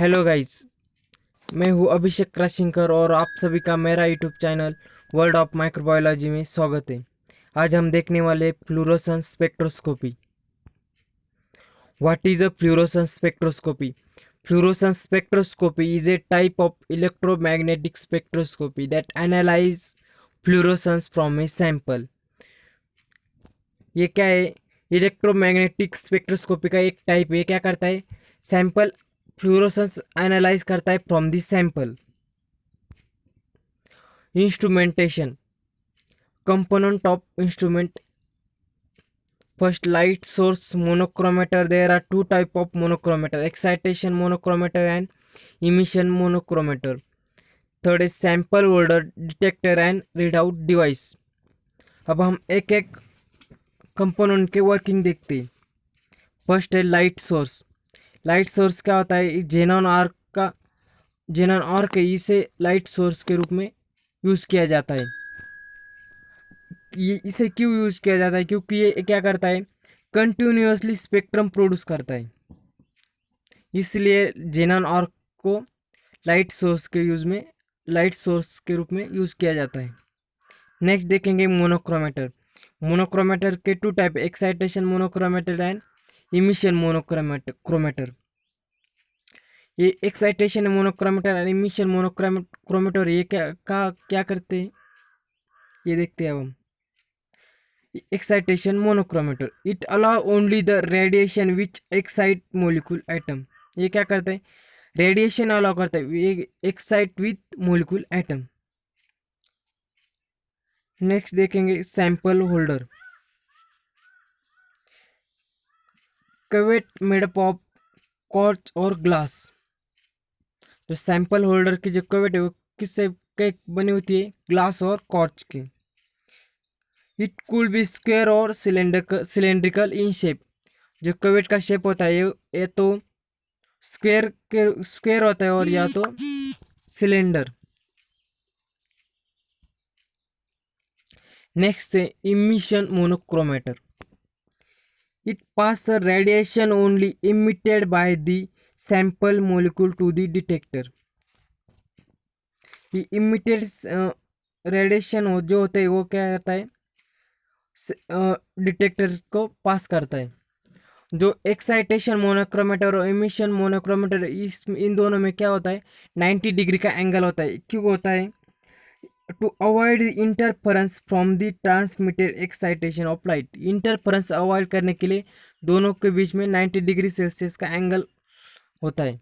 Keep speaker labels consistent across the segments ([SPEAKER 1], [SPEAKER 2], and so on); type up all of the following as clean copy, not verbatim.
[SPEAKER 1] Hello guys. मैं हूँ अभिषेक राशिंकर और आप सभी का मेरा YouTube channel world of microbiology में स्वागत है। आज हम देखने वाले fluorescence spectroscopy. What is a fluorescence spectroscopy? Fluorescence spectroscopy is a type of electromagnetic spectroscopy that analyze fluorescence from a sample. ये क्या है? इलेक्ट्रोमैग्नेटिक स्पेक्ट्रोस्कोपी का एक टाइप है। क्या करता है? सैंपल फ्लूरोसेंस एनालाइज करता है from the sample. Instrumentation, component of instrument. First, light source monochromator. There are two type of monochromator: excitation monochromator and emission monochromator. Third is sample holder, detector and readout device. अब हम एक एक component के working देखते हैं। First है light source. Light source क्या होता है? जेनॉन आर्क का जेनॉन आर्क है, इसे लाइट सोर्स के रूप में यूज़ किया जाता है। ये इसे क्यों यूज़ किया जाता है? क्योंकि ये क्या करता है? कंटिन्यूसली स्पेक्ट्रम प्रोड्यूस करता है, इसलिए जेनॉन आर्क को लाइट सोर्स के रूप में यूज़ किया जाता है। नेक्स्ट देखेंगे मोनोक्रोमेटर। मोनोक्रोमेटर के two type: excitation monochromator and emission monochromator. ये एक्साइटेशन मोनोक्रोमेटर और इमिशन मोनोक्रोमेटर ये क्या करते हैं, ये देखते हैं अब हम। Excitation monochromator, it allow only the radiation which excite molecule atom. ये क्या करते हैं? रेडिएशन अलाउ करता है, ये excite with molecule atom. Next देखेंगे sample holder. कवेट made up of कॉर्च और ग्लास। तो सैंपल होल्डर की जो कवेट है वो किससे बनी होती है? ग्लास और कॉर्च की। इट कुड बी स्क्वायर और सिलेंड्रिकल इन शेप। जो कवेट का शेप होता है ये तो स्क्वायर होता है और या तो सिलेंडर। नेक्स्ट है emission monochromator. It pass radiation only emitted by the sample molecule to the detector. ये इमिटेड रेडिएशन जो होता है वो क्या करता है? डिटेक्टर को पास करता है। जो एक्साइटेशन मोनोक्रोमेटर और इमिशन मोनोक्रोमेटर, इन दोनों में क्या होता है? 90 डिग्री का एंगल होता है। क्यों होता है? To avoid interference from the transmitted excitation of light. Interference avoid करने के लिए दोनों के बीच में 90 डिग्री सेल्सियस का एंगल होता है।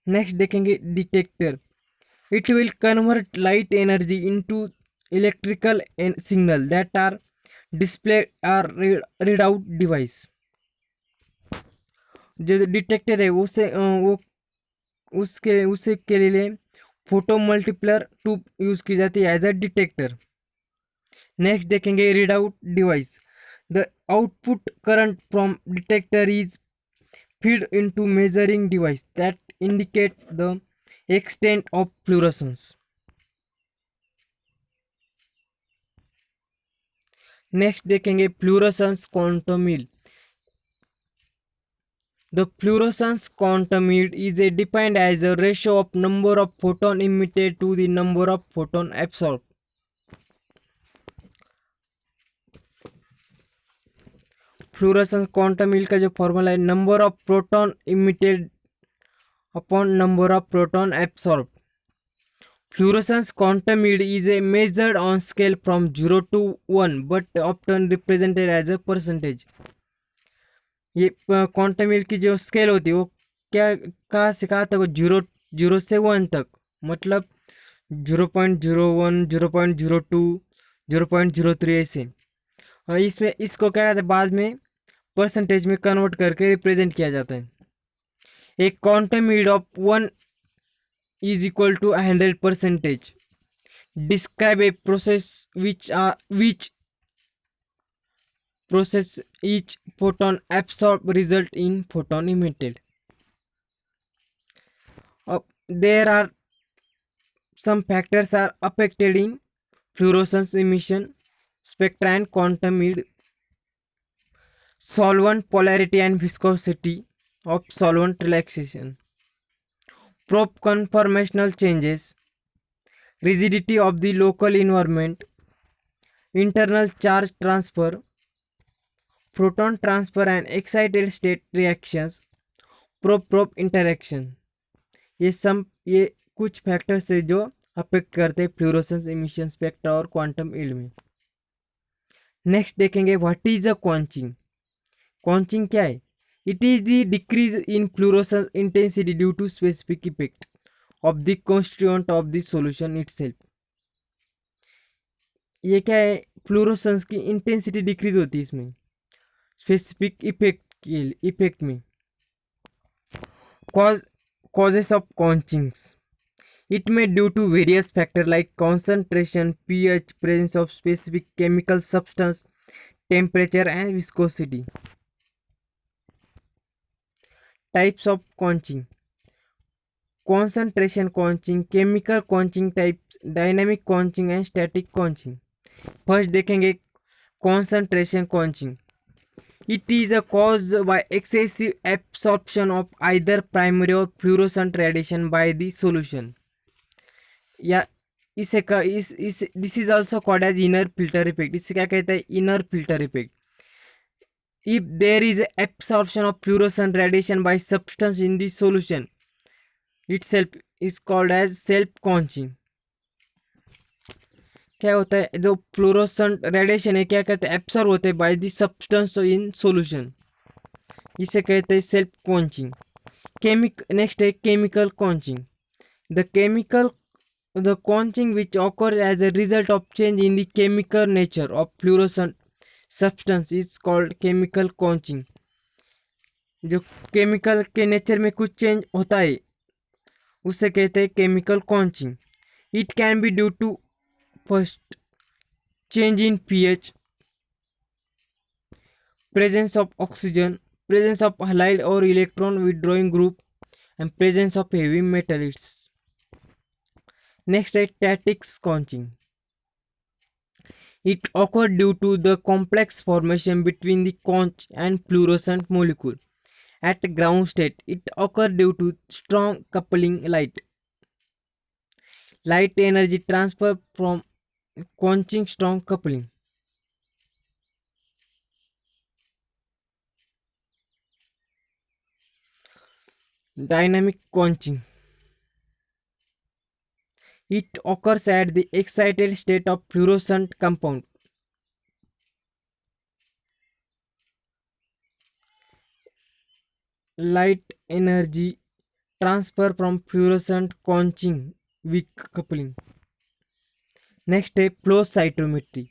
[SPEAKER 1] नेक्स्ट देखेंगे detector. It will convert light energy into electrical signal that are display or read out device. जो डिटेक्टर है उसके के लिए फोटो मल्टीप्लर ट्यूब यूज की जाती है एज अ डिटेक्टर। नेक्स्ट देखेंगे read out device. The output current from detector is feed into measuring device that indicate the extent of fluorescence. Next देखेंगे fluorescence quantum yield. The fluorescence quantum yield is defined as a ratio of number of photon emitted to the number of photon absorbed. Fluorescence quantum yield का जो formula है, number of proton emitted upon number of proton absorb. Fluorescence quantum yield is measured on scale from 0 to 1 but often represented as a percentage. ये quantum yield की जो scale होती है वो क्या कहाँ से कहाँ तक? 0 से 1 तक, मतलब 0.01, 0.02, 0.03 ऐसे। और इसमें इसको क्या कहते हैं? बाद में परसेंटेज में कन्वर्ट करके रिप्रेजेंट किया जाता है। एक quantum yield of 1 is equal to 100%. Describe a process which process each photon absorbed result in photon emitted. There are some factors are affected in fluorescence emission spectra and quantum yield. Solvent polarity and viscosity of solvent relaxation. probe conformational changes, rigidity of the local environment, internal charge transfer, proton transfer and excited state reactions, probe interaction। ये कुछ factors है जो affect करते हैं fluorescence emission spectra और quantum yield में। Next देखेंगे what is a quenching. Quenching क्या है? It is the decrease in fluorescence intensity due to specific effect of the constituent of the solution itself. ये क्या है? फ्लोरोसेंस की इंटेंसिटी डिक्रीज होती है इसमें स्पेसिफिक इफेक्ट में। causes of quenchings, it may due to various factors like concentration, pH, presence of specific chemical substance, temperature and viscosity। types of quenching: concentration quenching, chemical quenching types, dynamic quenching and static quenching। First देखेंगे concentration quenching। It is caused by excessive absorption of either primary or fluorescent radiation by the solution। या इसे का इस this is also called as inner filter effect. इससे क्या कहते हैं? Inner filter effect. If there is absorption of fluorescent radiation by substance in the solution itself is called as self quenching. क्या होता है? जो फ्लोरोसेंट रेडिएशन है क्या कहते हैं? एब्सॉर्ब होते हैं by the substance in solution, इसे कहते हैं सेल्फ क्वांचिंग। नेक्स्ट है chemical क्वांचिंग। The quenching which occurs as a result of change in the chemical nature of fluorescent substance is called chemical quenching। जो केमिकल के नेचर में कुछ चेंज होता है उसे कहते हैं chemical quenching. It can be due to first change in pH, presence of oxygen, presence of halide or electron withdrawing group and presence of heavy metallics। Next is static quenching. It occurs due to the complex formation between the conch and fluorescent molecule at ground state. It occurs due to strong coupling light energy transfer from quenching strong coupling। Dynamic quenching. It occurs at the excited state of fluorescent compound। Light energy transfer from fluorescent quenching weak coupling। Next है flow cytometry।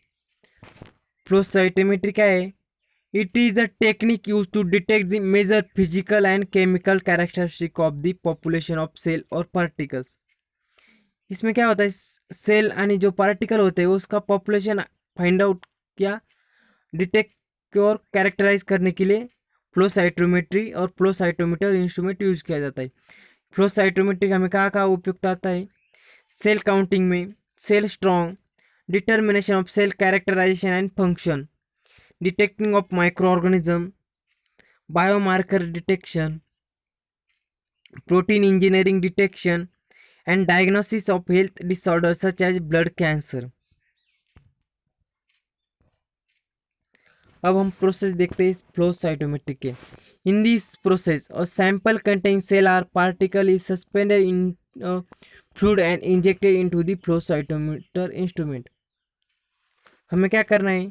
[SPEAKER 1] Flow cytometry क्या है? It is a technique used to detect the measure physical and chemical characteristic of the population of cell or particles। इसमें क्या होता है? Cell यानी जो particle होते हैं उसका पॉपुलेशन फाइंड आउट क्या डिटेक्ट और कैरेक्टराइज करने के लिए फ्लो साइटोमेट्री और फ्लो साइटोमीटर इंस्ट्रूमेंट यूज किया जाता है। फ्लो साइटोमेट्री हमें कहाँ उपयुक्त आता है? सेल काउंटिंग में, cell strong, determination of cell characterisation and function, detecting of micro organism, biomarker detection, protein engineering detection and diagnosis of health disorders such as blood cancer। अब हम प्रोसेस देखते हैं इस फ्लो साइटोमेट्री के। In this process a sample containing cell or particle is suspended in fluid and injected into the flow cytometer instrument. हमें क्या करना है?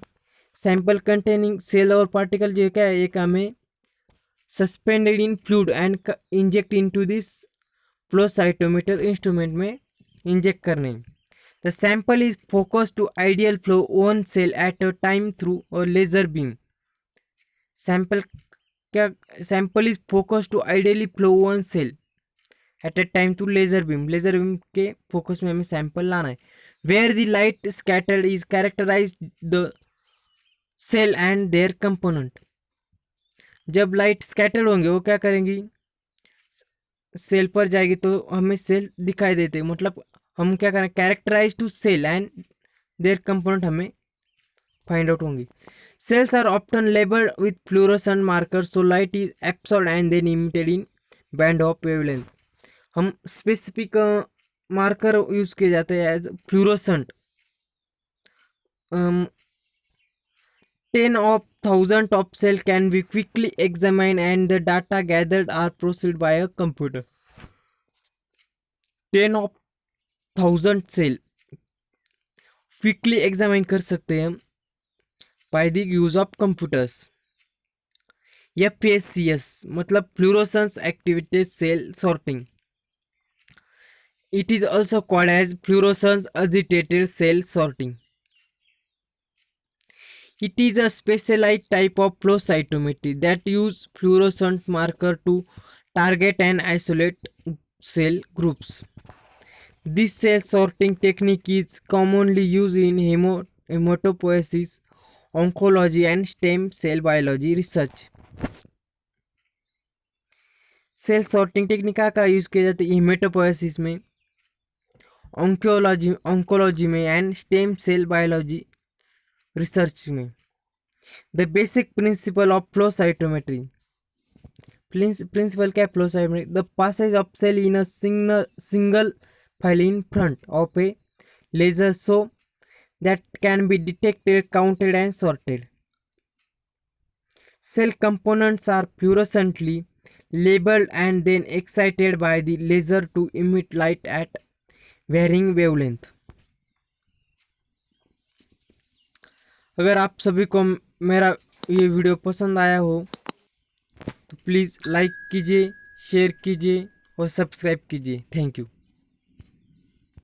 [SPEAKER 1] सैंपल कंटेनिंग सेल और पार्टिकल जो क्या है एक हमें suspended in fluid and inject into this flow cytometer instrument में इंजेक्ट करने। The sample is focus to ideal flow one cell at a time through a laser beam. Sample is focus to ideally flow one cell at a time through laser beam. Laser beam के focus में हमें sample लाना है। Where the light scattered is characterise the cell and their component. जब light scattered होंगे वो क्या करेंगी? सेल पर जाएगी तो हमें सेल दिखाई देते, मतलब हम क्या करें? Characterise to cell and their component हमें फाइंड आउट होंगी। Cells are often labelled with fluorescent marker so light is absorbed and then emitted in band of wavelength. हम स्पेसिफिक मार्कर यूज किए जाते हैं as fluorescent. 10,000 of cell can be quickly examined and the data gathered are processed by a computer. 10,000 cell quickly examine कर सकते हैं by the use of computers. FACS मतलब fluorescence activated cell sorting. It is also called as fluorescence agitated cell sorting. It is a specialized type of flow cytometry that use fluorescent marker to target and isolate cell groups. This cell sorting technique is commonly used in hematopoiesis, oncology and stem cell biology research. Cell sorting technique का use किया जाता है hematopoiesis में, oncology में and stem cell biology research में। The basic principle of flow cytometry. Principle क्या है flow cytometry? The passage of cell in a single file in front of a laser so that can be detected, counted and sorted. Cell components are fluorescently labeled and then excited by the laser to emit light at varying wavelength. अगर आप सभी को मेरा ये video पसंद आया हो तो प्लीज़ लाइक कीजिए, शेयर कीजिए और सब्सक्राइब कीजिए। Thank you.